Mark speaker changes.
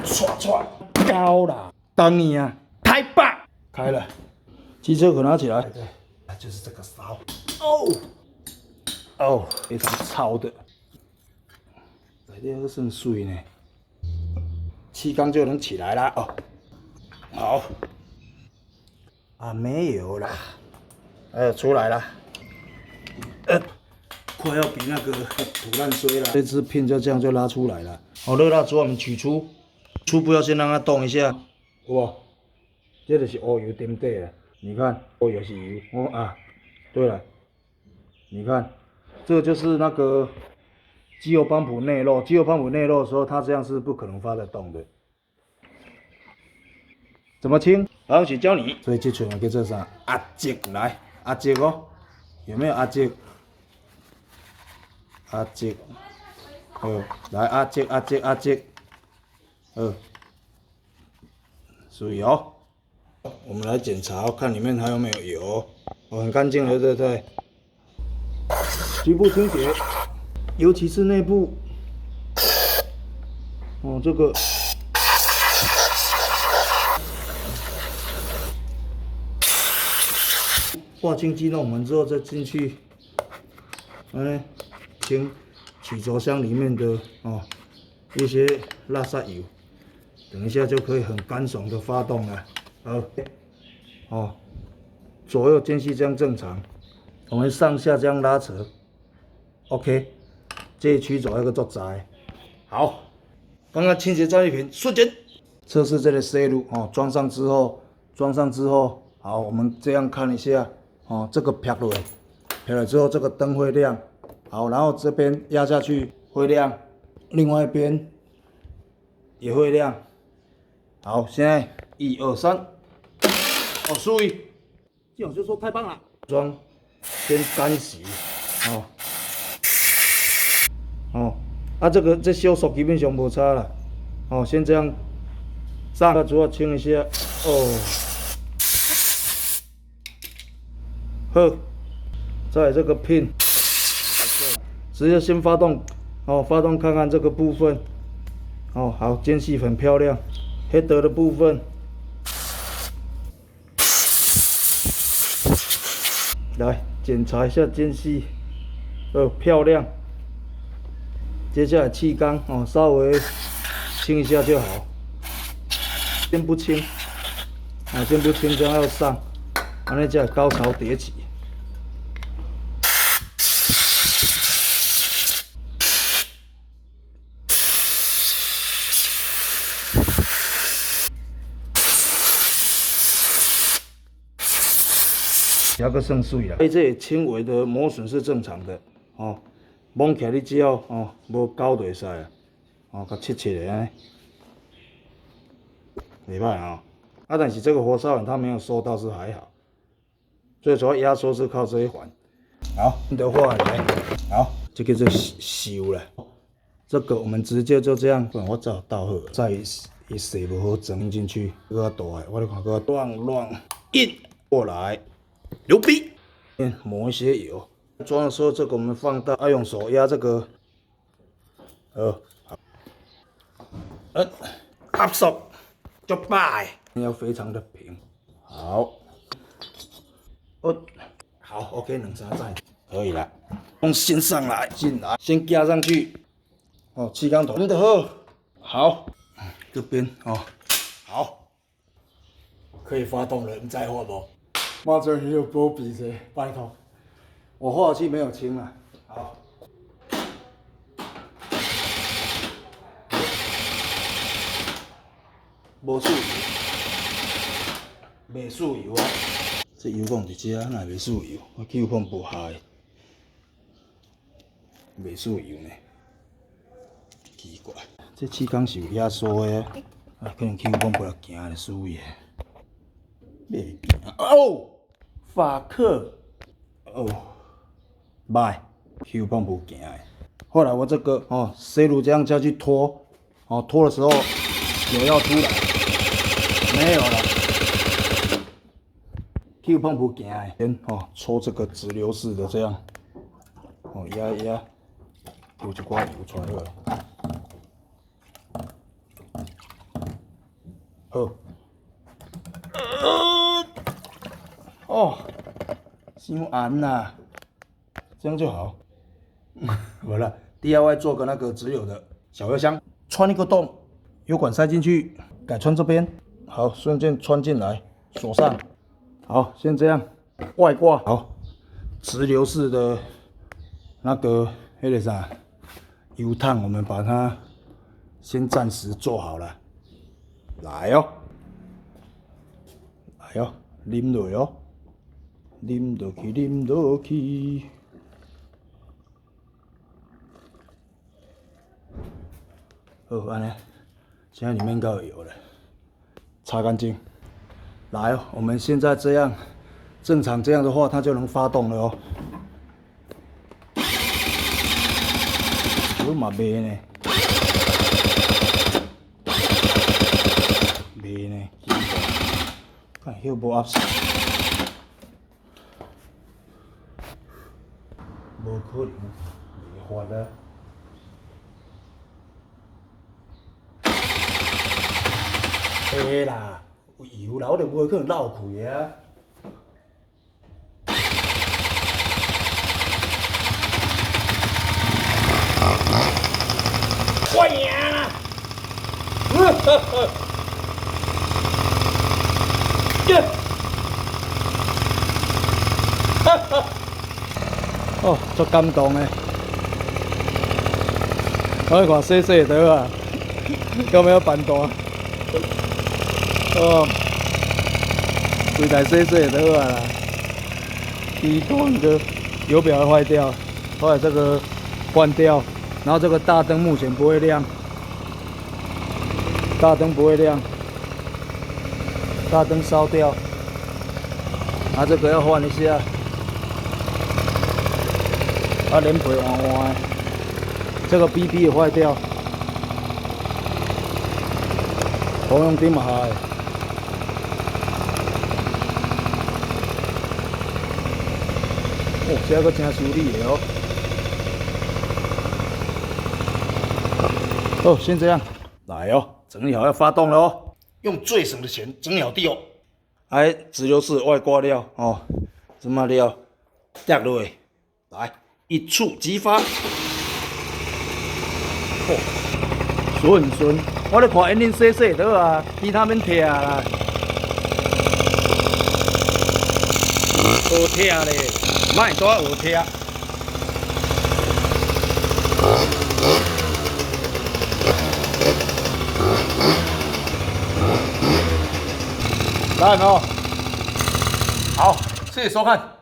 Speaker 1: 唰高啦，当你啊，太棒！开了，机车壳拿起来，对，就是这个勺。哦，非常糙的，这个算水呢，气缸就能起来了哦。好，啊没有啦，出来了，快要比那个土烂衰了。这支pin就这样就拉出来了。好，热蜡烛我们取出，初步要先让它动一下，哇，这就是乌油点底了。你看，乌油是油，对了，你看，这个就是那个机油泵浦内漏。机油泵浦内漏的时候，它这样是不可能发得动的。怎么清？好，去教你。所以这拳叫做啥？压积来，压积哦，有没有压积？压积，来压积，水哦。我们来检查，看里面还有没有油。很干净了，对不对？局部清洁，尤其是内部。这个划清机弄完之后，再进去，清曲轴箱里面的一些垃圾油，等一下就可以很干爽的发动了。左右间隙这样正常，我们上下这样拉扯 ，OK， 这一曲轴要个做窄。好，刚刚清洁战利品瞬间测试这个 C 路装上之后，好，我们这样看一下这个撇了之后，这个灯会亮。好，然后这边压下去会亮，另外一边也会亮。好，现在1、2、3，注意，这种就说太棒了。装先干洗，这小数基本上无差了。先这样上，主要清一下。好，再来这个 pin。直接先发动，发动看看这个部分，好，间隙很漂亮，黑德的部分，来检查一下间隙，漂亮。接下来气缸，稍微清一下就好，先不清，这样要上，那叫高潮迭起。加个剩水啦，这轻微的磨损是正常的，摸起来你只要无高就会使啊，甲切的安尼，袂歹但是这个活塞环它没有收到是还好，最主要压缩是靠这一环。好，的话来，好，这个就收了。这个我们直接就这样，不然我只好倒好，再一洗不好整进去，搁大的，我来看搁乱印过来。牛逼！抹一些油，装的时候这个我们放大，要用手压这个，压缩就摆，要非常的平。好，OK， 2、3再可以了。用先上来，进来，先加上去，气缸头的好，这边好，可以发动了，你再画不？妈这鱼有波比噻，拜托，我化气没有清了，好，无输油，袂输油啊，这油管伫遮，哪会袂输油？我气管无害，袂输油呢，奇怪，这气缸是有压缩的，可能气管不来行的输油。袂行法克歹，气泵不行的。后来我这个C 路这样下去拖，拖的时候油要出来，没有了。气泵不行的，先抽这个直流式的这样，压一压，有一寡油出来了。好。哦，伤暗啦，这样就好。完了 ，DIY 做个那个直流的小油箱，穿一个洞，油管塞进去，改穿这边，好，顺便穿进来，锁上。好，先这样，外挂好，直流式的那个那个啥油烫，我们把它先暂时做好了。来哦，来哦，淋落哦，淋落去，淋落去。好，安尼，现在里面应该有油了，擦干净。来哦，我们现在这样，正常这样的话，它就能发动了哦。我嘛袂呢，袂呢，看迄无压实，无可能袂发啊。会啦，有油啦，我就无可能漏开啊。我赢啦！耶！哦，足感动的。我看细细的啊，有没有办大？哦，规台细细就好啊啦。第一个油表会坏掉，后来这个换掉，然后这个大灯目前不会亮，大灯不会亮，大灯烧掉，啊这个要换一下，啊连皮换换，这个 BB 也坏掉，保养顶嘛坏。哦，这个真修理的哦。哦，先这样，来哦，整理好要发动了哦，用最省的钱整理好地哦。哎，直流式外挂料哦，什么料？掉落去，来一触即发。哦，顺，我咧看因恁洗洗倒啊，其他免拆啦。好拆咧。卖多有贴，来有没有？好，谢谢收看。